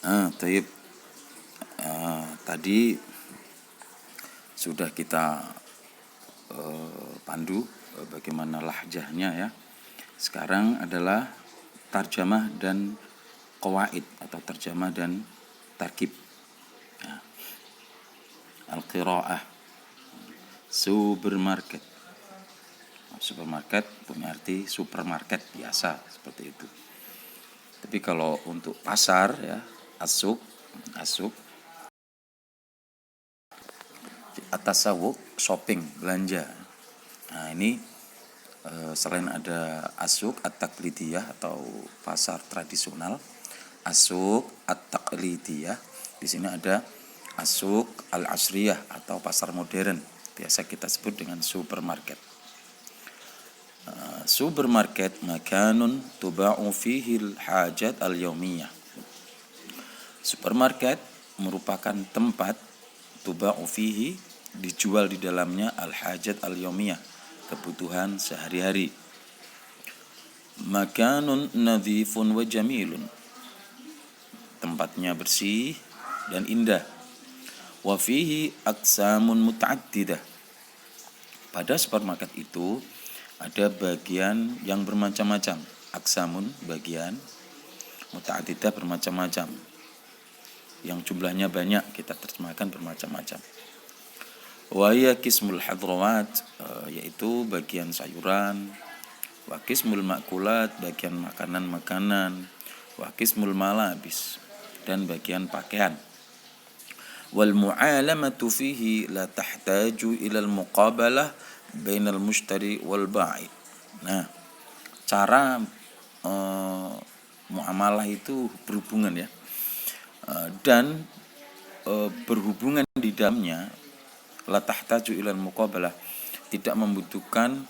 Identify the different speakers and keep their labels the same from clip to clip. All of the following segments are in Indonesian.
Speaker 1: Taib. Tadi sudah kita pandu bagaimana lahjahnya ya. Sekarang adalah tarjamah dan qawaid atau terjemah dan tarkib. Ya. Al-qiraah. Supermarket. Supermarket punya arti supermarket biasa seperti itu. Tapi kalau untuk pasar ya, asuk, atasawuk, shopping, belanja. Nah ini selain ada asuk at-taqlidiyah atau pasar tradisional, asuk at-taqlidiyah, di sini ada asuk al-asriyah atau pasar modern. Biasa kita sebut dengan supermarket. Supermarket makanun tuba'u fihi al-hajat al-yaumiyah. Supermarket merupakan tempat tuba'u fihi, dijual di dalamnya al-hajat al-yaumiyah, kebutuhan sehari-hari. Makanun nadhifun wa jamilun, tempatnya bersih dan indah. Wa fihi aqsamun muta'addidah, pada supermarket itu ada bagian yang bermacam-macam. Aksamun, bagian, muta'addidah, bermacam-macam. Yang jumlahnya banyak, kita terjemahkan bermacam-macam. Wa hiya qismul hadrawat, yaitu bagian sayuran. Wa qismul makulat, bagian makanan-makanan. Wa qismul malabis, dan bagian pakaian. Wal mu'alamatu fihi la tahtaju ilal muqabalah bainal mushtari wal ba'i. Nah, cara muamalah itu berhubungan ya. Dan berhubungan di dalamnya la tahtaju ilal muqabalah, tidak membutuhkan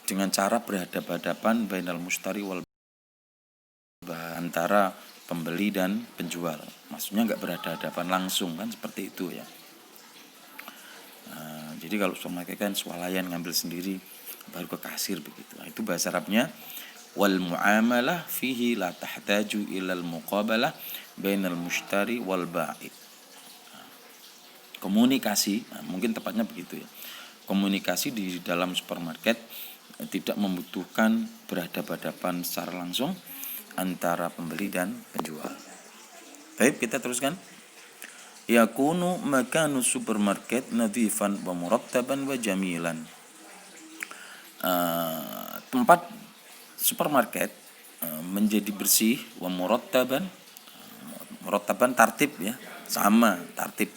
Speaker 1: dengan cara berhadapan-hadapan bainal mushtari wal ba'i, antara pembeli dan penjual. Maksudnya enggak berhadapan langsung kan, seperti itu ya. Jadi kalau supermarket kan swalayan, ngambil sendiri baru ke kasir begitu. Nah, itu bahasa Arabnya wal muamalah fihi la tahtaju ilal muqabalah bainal mushtari wal ba'i. Komunikasi, mungkin tepatnya begitu ya. Komunikasi di dalam supermarket tidak membutuhkan berhadapan-hadapan secara langsung antara pembeli dan penjual. Baik, kita teruskan. Yakunu makanu supermarket nadhifan wa murattaban wa jamilan. Tempat supermarket menjadi bersih, wa murattaban, tartib ya, sama tartib.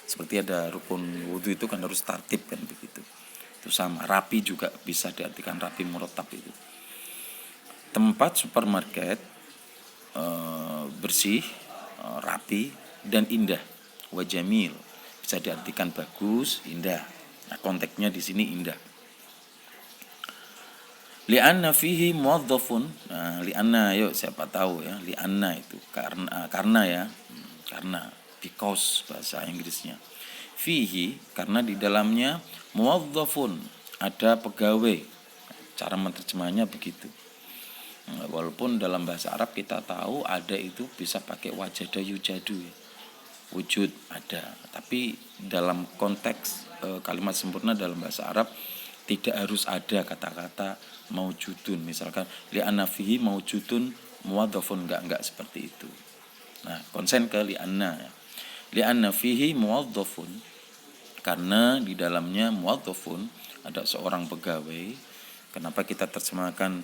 Speaker 1: Seperti ada rukun wudu itu kan harus tartib kan begitu. Itu sama, rapi juga bisa diartikan rapi, murattab itu. Tempat supermarket bersih, rapi dan indah. Wajamil bisa diartikan bagus, indah. Nah, konteksnya di sini indah. Li'anna fihi muwazzafun. Nah, li'anna, yuk siapa tahu ya, li'anna itu karena ya, karena, because bahasa Inggrisnya. Fihi, karena di dalamnya, muwazzafun, ada pegawai. Cara menerjemahnya begitu. Walaupun dalam bahasa Arab kita tahu ada itu bisa pakai wajada yujadu ya. Wujud ada, tapi dalam konteks kalimat sempurna dalam bahasa Arab tidak harus ada kata-kata maujudun. Misalkan li'anna fihi maujudun muwadzafun, enggak seperti itu. Nah, konsen ke li'anna ya. Li'anna fihi muwadzafun, karena di dalamnya muwadzafun, ada seorang pegawai. Kenapa kita terjemahkan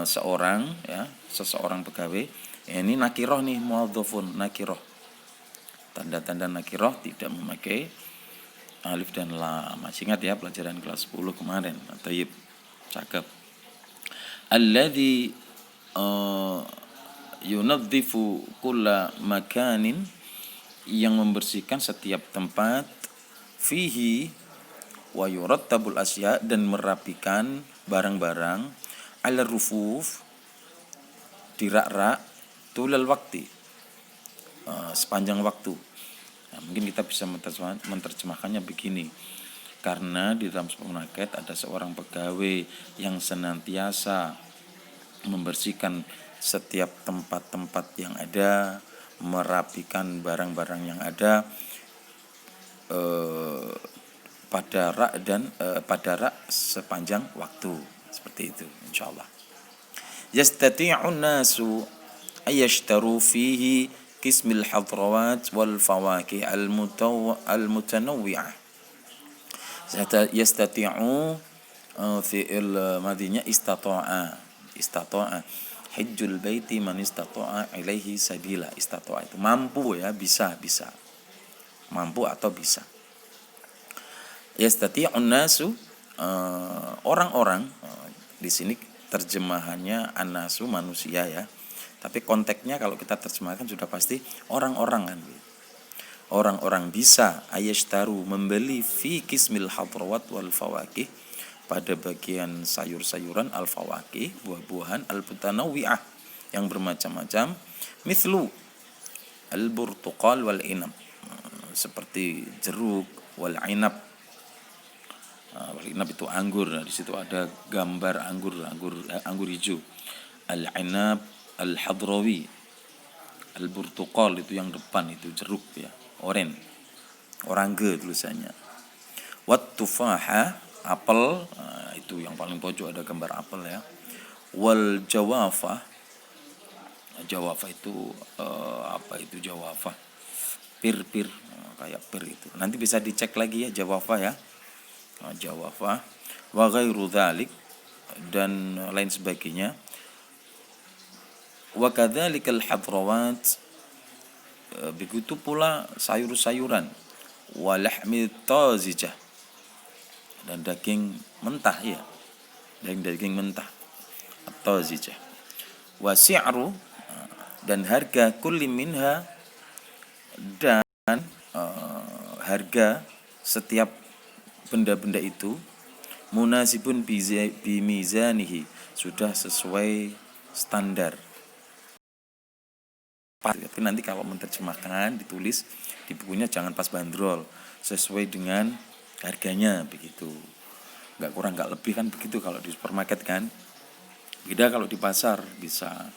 Speaker 1: seorang ya, seseorang pegawai? Ini nakiroh nih, muwadzafun nakiroh. Tanda-tanda nakiroh tidak memakai alif dan lam. Masih ingat ya pelajaran kelas 10 kemarin. Tayyib, cakep. Alladzi yunadzifu kulla makanin, yang membersihkan setiap tempat, fihi wa yurattabul asya, dan merapikan barang-barang, ala rufuf, di rak-rak, tulal waktu, sepanjang waktu. Nah, mungkin kita bisa menerjemahkannya begini. Karena di dalam supermarket ada seorang pegawai yang senantiasa membersihkan setiap tempat-tempat yang ada, merapikan barang-barang yang ada pada rak dan pada rak sepanjang waktu, seperti itu insyaallah. Yastati'un nasu ayashtaru fihi kismil hadrawat wal fawakih al-mutanawwi'ah. Yastati'u fi'il madinya istata'a hajjul baiti man istata'a ilaihi sabila. Istata'a itu mampu ya, bisa mampu atau bisa. Yastati'un nasu orang-orang, di sini terjemahannya an-nasu manusia ya. Tapi konteksnya kalau kita terjemahkan sudah pasti orang-orang kan. Orang-orang bisa ayashtaru membeli fi kismil hadrawat wal fawakih pada bagian sayur-sayuran al fawakih, buah-buahan al mutanawwi'ah yang bermacam-macam, mithlu al burtuqal wal inab, seperti jeruk wal inab. Wal inab itu anggur. Nah, di situ ada gambar anggur hijau. Al inab al hadrawi, al burtuqal itu yang depan itu jeruk ya, orange tulisannya. Wat tufaha, apel, itu yang paling pojok ada gambar apel ya. Wal jawafa, jawafa itu apa itu jawafa? Pir, kayak pir itu. Nanti bisa dicek lagi ya jawafa ya. Jawafa wa ghairu dzalik, dan lain sebagainya. Wa kadzalikal hadrawat, begitu pula sayur-sayuran, wa lahmi tazijah, dan daging mentah ya, daging mentah atau tazijah. Wa si'ru, dan harga kulli minha, dan harga setiap benda-benda itu munasibun bimizanihi, sudah sesuai standar. Tapi nanti kalau menerjemahkan ditulis di bukunya jangan pas bandrol, sesuai dengan harganya begitu, nggak kurang nggak lebih kan begitu kalau di supermarket kan. Beda kalau di pasar, bisa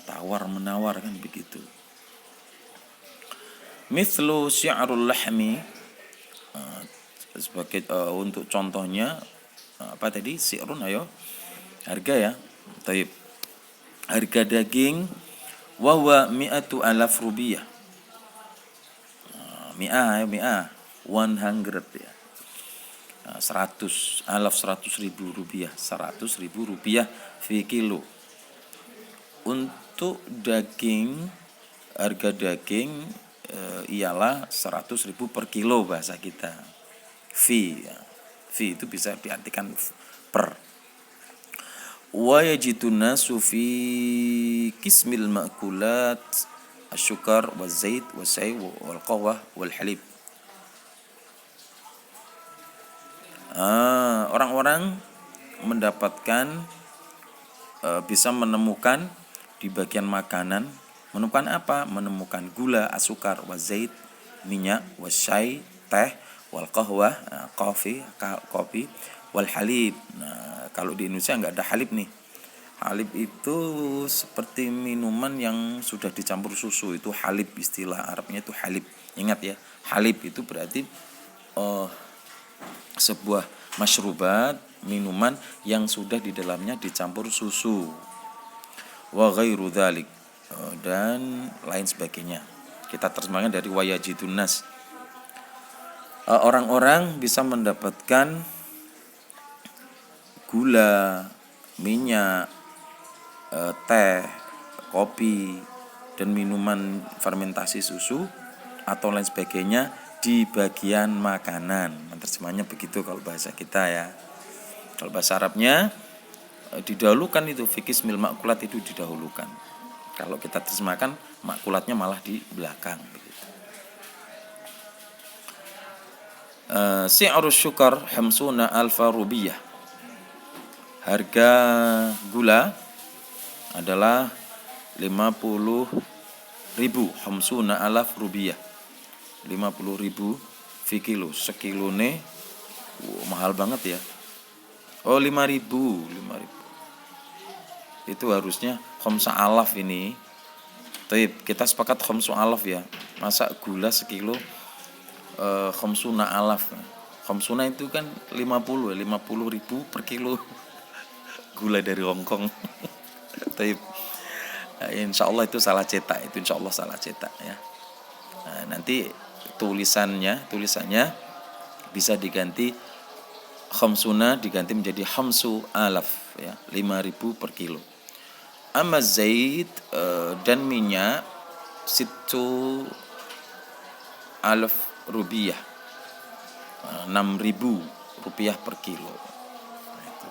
Speaker 1: tawar menawar kan begitu. Mithlu syi'rul lahmi, sebagai untuk contohnya apa tadi, syi'run, ayo harga ya. Taib, harga daging wa huwa 100,000 rupiah. Mi'ah 100 ya. 100,000 rupiah, 100,000 rupiah fi kilo. Untuk daging, harga daging ialah 100,000 per kilo bahasa kita. Fi itu bisa diartikan per. Wa yajidun nasu fi kismil ma'kulat asyukar wa zait wa say wal qahwah wal halib. Orang-orang mendapatkan bisa menemukan di bagian makanan, menemukan apa? Menemukan gula, asukar, wa zait, minyak, wa syai, teh, wal qahwah, kopi, wal halib. Nah, kalau di Indonesia nggak ada halib nih. Halib itu seperti minuman yang sudah dicampur susu, itu halib, istilah Arabnya itu halib. Ingat ya, halib itu berarti sebuah masyrubat, minuman yang sudah di dalamnya dicampur susu. Wa ghairu dzalik, dan lain sebagainya. Kita terjemahkan dari wayajidun nas. Orang-orang bisa mendapatkan gula, minyak, teh, kopi, dan minuman fermentasi susu atau lain sebagainya di bagian makanan. Terjemahnya begitu kalau bahasa kita ya. Kalau bahasa Arabnya didahulukan itu, fikis mil makulat itu didahulukan. Kalau kita terjemahkan makulatnya malah di belakang begitu. Si'rus syukar hamsuna alfa rubiyah. Harga gula adalah 50.000, hamsuna alaf rubiyah, 50.000 fi kilo. Sekilone mahal banget ya. 5.000. Itu harusnya khamsa alaf ini. Taib, kita sepakat khamsu alaf ya. Masa gula sekilo khamsuna alaf. Khamsuna itu kan 50 ribu per kilo gula dari Hongkong. Taib. Insya Allah itu salah cetak, ya. Nah, nanti tulisannya bisa diganti khamsuna diganti menjadi khamsu alaf ya, 5.000 per kilo. Amma zait dan minyak situ alaf rupiah, 6.000 rupiah per kilo. Nah, itu.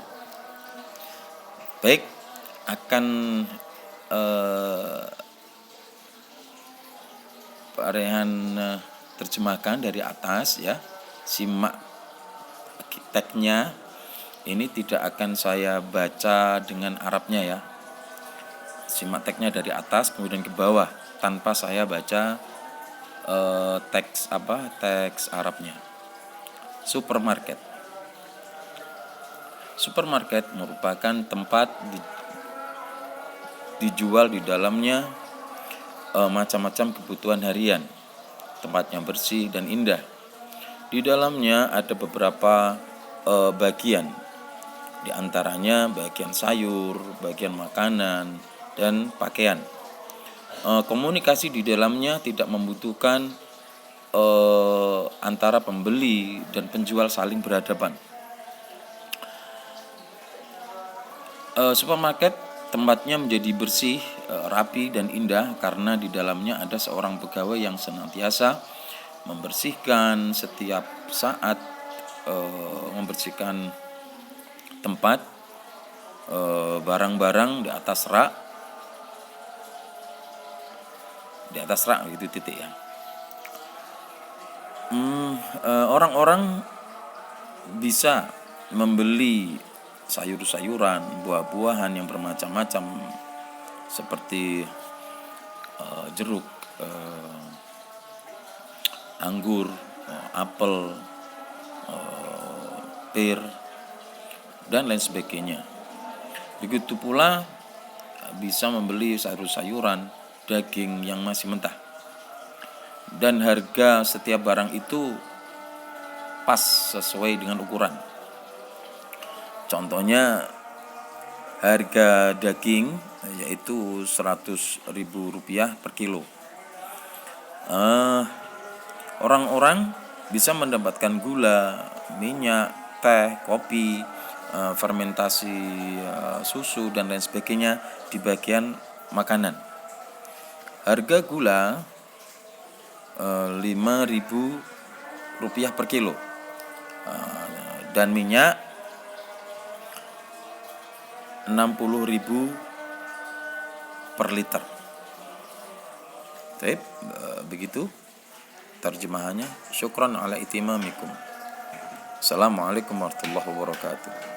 Speaker 1: Baik, akan Pak Rehan terjemahkan dari atas ya. Simak teksnya. Ini tidak akan saya baca dengan Arabnya ya. Simak teksnya dari atas kemudian ke bawah tanpa saya baca teks Arabnya. Supermarket merupakan tempat dijual di dalamnya macam-macam kebutuhan harian. Tempatnya bersih dan indah. Di dalamnya ada beberapa bagian. Di antaranya bagian sayur, bagian makanan, dan pakaian. Komunikasi di dalamnya tidak membutuhkan antara pembeli dan penjual saling berhadapan. Supermarket tempatnya menjadi bersih, rapi dan indah karena di dalamnya ada seorang pegawai yang senantiasa membersihkan setiap saat, membersihkan tempat, barang-barang di atas rak gitu titik ya. Orang-orang bisa membeli sayur-sayuran, buah-buahan yang bermacam-macam seperti jeruk, anggur, apel, pir, dan lain sebagainya. Begitu pula bisa membeli sayur-sayuran, daging yang masih mentah. Dan harga setiap barang itu pas sesuai dengan ukuran. Contohnya harga daging yaitu 100.000 rupiah per kilo. Orang-orang bisa mendapatkan gula, minyak, teh, kopi, fermentasi susu dan lain sebagainya di bagian makanan. Harga gula 5.000 rupiah per kilo, dan minyak 60.000 per liter. Baik, begitu terjemahannya. Syukran ala itimamikum. Assalamualaikum warahmatullahi wabarakatuh.